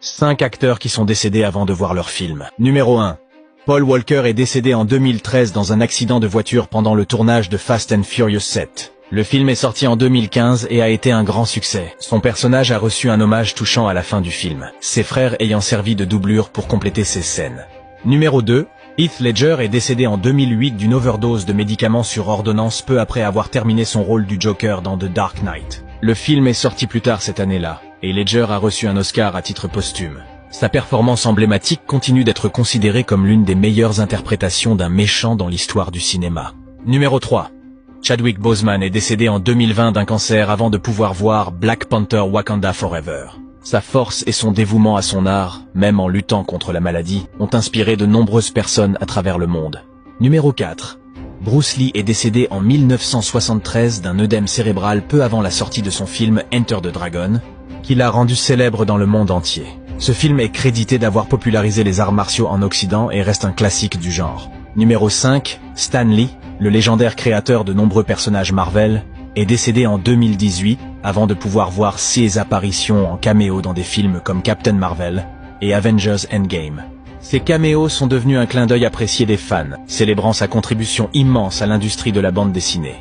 5 acteurs qui sont décédés avant de voir leur film. Numéro 1. Paul Walker est décédé en 2013 dans un accident de voiture pendant le tournage de Fast and Furious 7. Le film est sorti en 2015 et a été un grand succès. Son personnage a reçu un hommage touchant à la fin du film, ses frères ayant servi de doublure pour compléter ses scènes. Numéro 2. Heath Ledger est décédé en 2008 d'une overdose de médicaments sur ordonnance peu après avoir terminé son rôle du Joker dans The Dark Knight. Le film est sorti plus tard cette année-là, et Ledger a reçu un Oscar à titre posthume. Sa performance emblématique continue d'être considérée comme l'une des meilleures interprétations d'un méchant dans l'histoire du cinéma. Numéro 3. Chadwick Boseman est décédé en 2020 d'un cancer avant de pouvoir voir Black Panther Wakanda Forever. Sa force et son dévouement à son art, même en luttant contre la maladie, ont inspiré de nombreuses personnes à travers le monde. Numéro 4. Bruce Lee est décédé en 1973 d'un œdème cérébral peu avant la sortie de son film Enter the Dragon, qui l'a rendu célèbre dans le monde entier. Ce film est crédité d'avoir popularisé les arts martiaux en Occident et reste un classique du genre. Numéro 5. Stan Lee, le légendaire créateur de nombreux personnages Marvel, est décédé en 2018 avant de pouvoir voir ses apparitions en caméo dans des films comme Captain Marvel et Avengers Endgame. Ces caméos sont devenus un clin d'œil apprécié des fans, célébrant sa contribution immense à l'industrie de la bande dessinée.